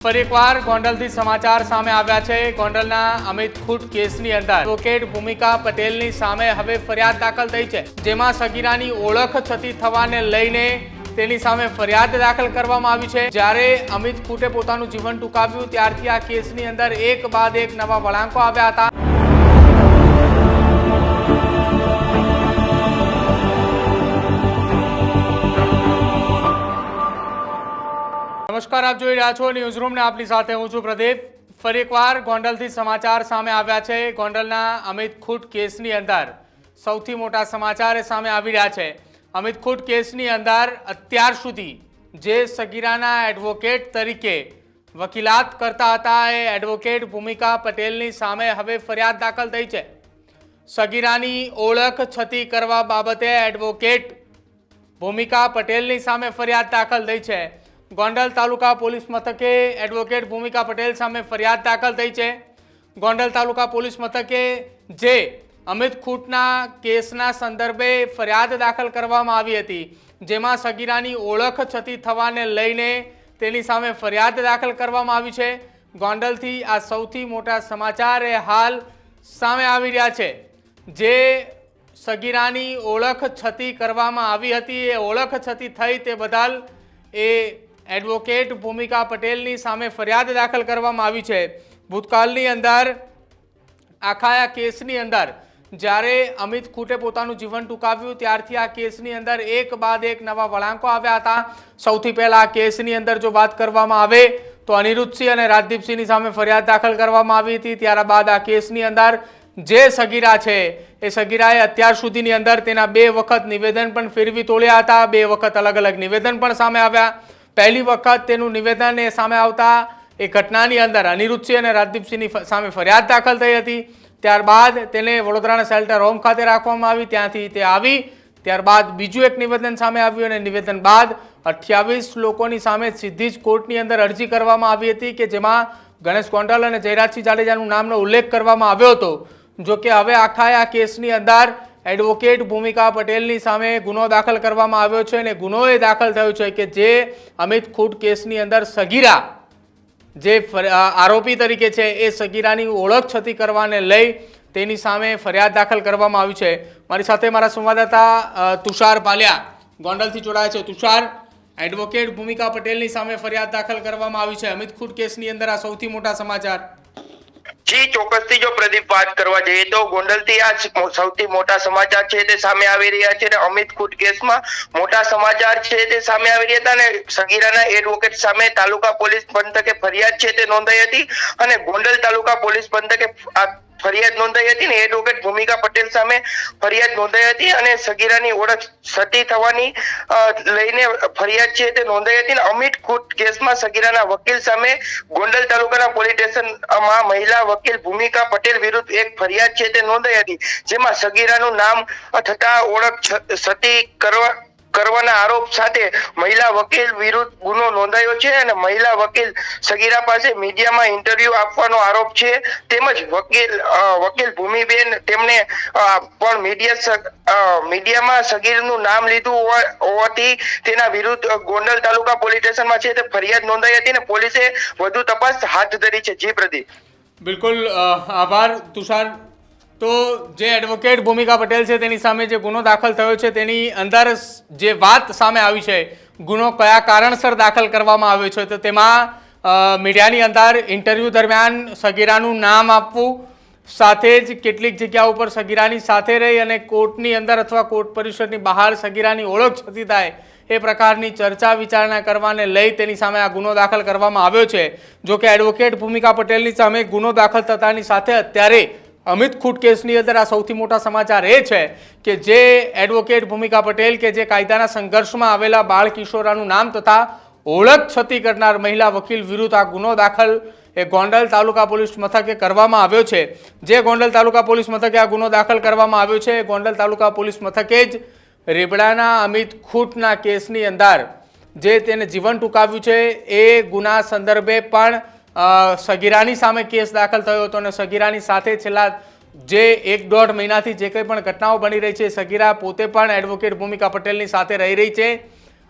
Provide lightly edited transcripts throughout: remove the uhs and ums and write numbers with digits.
ફરી એકવાર ગોંડલથી સમાચાર સામે આવ્યા છે। ગોંડલના અમિત ખૂટ કેસની અંદર એડવોકેટ ભૂમિકા પટેલની સામે હવે ફરિયાદ દાખલ થઈ છે, જેમાં સગીરાની ઓળખ છતી થવાને લઈને તેની સામે ફરિયાદ દાખલ કરવામાં આવી છે। જ્યારે અમિત ખૂટે પોતાનું જીવન ટૂંકાવ્યું ત્યારથી આ કેસની અંદર એક બાદ એક નવા વળાંકો આવ્યા હતા। नमस्कार, आप જોઈ રહ્યા છો ન્યૂઝ રૂમ ને આપની સાથે હું છું પ્રદીપ। ફરી એકવાર ગોંડલથી સમાચાર સામે આવ્યા છે। ગોંડલના અમિત ખૂટ કેસની અંદર સૌથી મોટા સમાચાર સામે આવી રહ્યા છે। અમિત ખૂટ કેસની અંદર અત્યાર સુધી જે સગીરાના એડવોકેટ તરીકે વકીલાત કરતા હતા એ એડવોકેટ ભૂમિકા પટેલની સામે હવે ફરિયાદ દાખલ થઈ છે। સગીરાની ઓળખ છતી કરવા બાબતે એડવોકેટ ભૂમિકા પટેલની સામે ફરિયાદ દાખલ થઈ છે। ગોંડલ તાલુકા પોલીસ મથકે એડવોકેટ ભૂમિકા પટેલ સામે ફરિયાદ દાખલ થઈ છે। ગોંડલ તાલુકા પોલીસ મથકે જે અમિત ખૂટના કેસના સંદર્ભે ફરિયાદ દાખલ કરવામાં આવી હતી, જેમાં સગીરાની ઓળખ છતી થવાને લઈને તેની સામે ફરિયાદ દાખલ કરવામાં આવી છે। ગોંડલથી આ સૌથી મોટા સમાચાર એ હાલ સામે આવી રહ્યા છે। જે સગીરાની ઓળખ છતી કરવામાં આવી હતી એ ઓળખ છતી થઈ તે બદલ એ એડવોકેટ ભૂમિકા પટેલની સામે ફરિયાદ દાખલ કરવામાં આવી છે। ભૂતકાળની અંદર આખા આ કેસની અંદર જ્યારે અમિત ખૂટે પોતાનું જીવન ટૂંકાવ્યું ત્યારથી આ કેસની અંદર એક બાદ એક નવા વળાંકો આવ્યા હતા। સૌથી પહેલા આ કેસની અંદર જો વાત કરવામાં આવે તો અનિરુદ્ધસિંહ અને રાજદીપસિંહની સામે ફરિયાદ દાખલ કરવામાં આવી હતી। ત્યારબાદ આ કેસની અંદર જે સગીરા છે એ સગીરાએ અત્યાર સુધીની અંદર તેના 2 વખત નિવેદન પણ ફેરવી તોડ્યા હતા। 2 વખત અલગ અલગ નિવેદન પણ સામે આવ્યા। પહેલી વખત તેનું નિવેદન એ સામે આવતા એ ઘટનાની અંદર અનિરુદ્ધસિંહ અને રાજદીપસિંહની સામે ફરિયાદ દાખલ થઈ હતી। ત્યારબાદ તેને વડોદરાના શેલ્ટર હોમ ખાતે રાખવામાં આવી, ત્યાંથી તે આવી। ત્યારબાદ બીજું એક નિવેદન સામે આવ્યું અને નિવેદન બાદ 28 લોકોની સામે સીધી જ કોર્ટની અંદર અરજી કરવામાં આવી હતી કે જેમાં ગણેશ ગોંડલ અને જયરાજસિંહ જાડેજાનું નામનો ઉલ્લેખ કરવામાં આવ્યો હતો। જો કે હવે આખા આ કેસની અંદર એડવોકેટ ભૂમિકા પટેલની સામે ગુનો દાખલ કરવામાં આવ્યો છે અને ગુનો એ દાખલ થયો છે કે જે અમિત ખૂટ કેસની અંદર સગીરા જે આરોપી તરીકે છે એ સગીરાની ઓળખ છતી કરવાને લઈ તેની સામે ફરિયાદ દાખલ કરવામાં આવી છે। મારી સાથે મારા સંવાદદાતા તુષાર પાલિયા ગોંડલથી જોડાયા છે। તુષાર, એડવોકેટ ભૂમિકા પટેલની સામે ફરિયાદ દાખલ કરવામાં આવી છે અમિત ખૂટ કેસની અંદર, આ સૌથી મોટા સમાચાર। જી ચોક્કસથી જો પ્રદીપ વાત કરવા જઈએ તો ગોંડલથી આ સૌથી મોટા સમાચાર છે તે સામે આવી રહ્યા છે। અમિત ખૂટ કેસમાં મોટા સમાચાર છે તે સામે આવી રહ્યા હતા અને સગીરાના એડવોકેટ સામે તાલુકા પોલીસ પંથકે ફરિયાદ છે તે નોંધાઈ હતી અને ગોંડલ તાલુકા પોલીસ પંથકે ફરિયાદ નોંધાઈ હતી ને એડવોકેટ ભૂમિકા પટેલ સામે ફરિયાદ નોંધાઈ હતી અને સગીરાની ઓળખ છતી થવાની લઈને ફરિયાદ છે તે નોંધાઈ હતી ને અમિત ખૂટ કેસમાં સગીરાના વકીલ સામે ગોંડલ તાલુકાના પોલીસ સ્ટેશનમાં મહિલા વકીલ ભૂમિકા પટેલ વિરુદ્ધ એક ફરિયાદ છે તે નોંધાઈ હતી, જેમાં સગીરાનું નામ થતા ઓળખ છતી કરવાના આરોપ સાથે મહિલા વકીલ વિરુદ્ધ ગુનો નોંધાયો છે અને મહિલા વકીલ સગીરા પાસે મીડિયામાં ઇન્ટરવ્યુ આપવાનો આરોપ છે। તેમજ વકીલ ભૂમિબેન તેમને પણ મીડિયામાં સગીરનું નામ લીધું હોવાથી તેના વિરુદ્ધ ગોંડલ તાલુકા પોલીસ સ્ટેશનમાં છે તે ફરિયાદ નોંધાઈ હતી અને પોલીસે વધુ તપાસ હાથ ધરી છે। જી પ્રદીપ। બિલકુલ, આભાર તુષાર। તો જે એડવોકેટ ભૂમિકા પટેલ છે તેની સામે જે ગુનો દાખલ થયો છે તેની અંદર જે વાત સામે આવી છે, ગુનો કયા કારણસર દાખલ કરવામાં આવ્યો છે, તો તેમાં મીડિયાની અંદર ઇન્ટરવ્યૂ દરમિયાન સગીરાનું નામ આપવું, સાથે જ કેટલીક જગ્યાઓ ઉપર સગીરાની સાથે રહી અને કોર્ટની અંદર અથવા કોર્ટ પરિસરની બહાર સગીરાની ઓળખ છતી થાય એ પ્રકારની ચર્ચા વિચારણા કરવાને લઈ તેની સામે આ ગુનો દાખલ કરવામાં આવ્યો છે। જો કે એડવોકેટ ભૂમિકા પટેલની સામે ગુનો દાખલ થતાની સાથે અત્યારે અમિત ખૂટ કેસની અંદર આ સૌથી મોટા સમાચાર એ છે કે જે એડવોકેટ ભૂમિકા પટેલ કે જે કાયદાના સંઘર્ષમાં આવેલા બાળ કિશોરાનું નામ તથા ઓળખ છતી કરનાર મહિલા વકીલ વિરુદ્ધ આ ગુનો દાખલ એ ગોંડલ તાલુકા પોલીસ મથકે કરવામાં આવ્યો છે। જે ગોંડલ તાલુકા પોલીસ મથકે આ ગુનો દાખલ કરવામાં આવ્યો છે, ગોંડલ તાલુકા પોલીસ મથકે જ રેબડાના અમિત ખૂટના કેસની અંદર જે તેને જીવન ટૂંકાવ્યું છે એ ગુના સંદર્ભે પણ સગીરાની સામે કેસ દાખલ થયો હતો અને સગીરાની સાથે છેલ્લા જે 1-1.5 મહિનાથી જે કંઈ પણ ઘટનાઓ બની રહી છે, સગીરા પોતે પણ એડવોકેટ ભૂમિકા પટેલની સાથે રહી રહી છે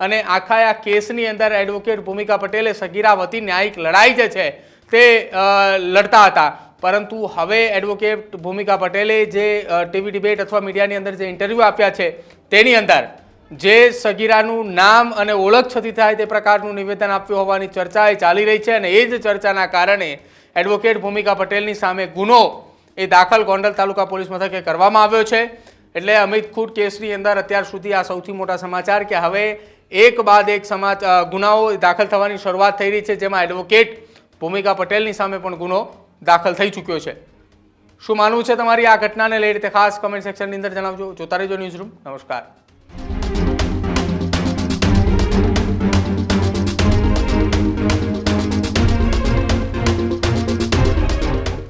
અને આખા આ કેસની અંદર એડવોકેટ ભૂમિકા પટેલે સગીરા વતી ન્યાયિક લડાઈ જે છે તે લડતા હતા, પરંતુ હવે એડવોકેટ ભૂમિકા પટેલે જે ટીવી ડિબેટ અથવા મીડિયાની અંદર જે ઇન્ટરવ્યૂ આપ્યા છે તેની અંદર જે સગીરાનું નામ અને ઓળખ છતી થાય તે પ્રકારનું નિવેદન આપ્યું હોવાની ચર્ચા ચાલી રહી છે, અને એ જ ચર્ચાના કારણે એડવોકેટ ભૂમિકા પટેલની સામે ગુનો એ દાખલ ગોંડલ તાલુકા પોલીસ મથકે કરવામાં આવ્યો છે. એટલે અમિત ખૂટ કેસની અંદર અત્યાર સુધી આ સૌથી મોટા સમાચાર કે હવે એક બાદ એક ગુનાઓ દાખલ થવાની શરૂઆત થઈ રહી છે, જેમાં એડવોકેટ ભૂમિકા પટેલની સામે પણ ગુનો દાખલ થઈ ચૂક્યો છે. શું માનવું છે તમારી આ ઘટનાને લઈ રીતે ખાસ કમેન્ટ સેક્શનની અંદર જણાવજો. જોતા રહેજો ન્યૂઝરૂમ. નમસ્કાર.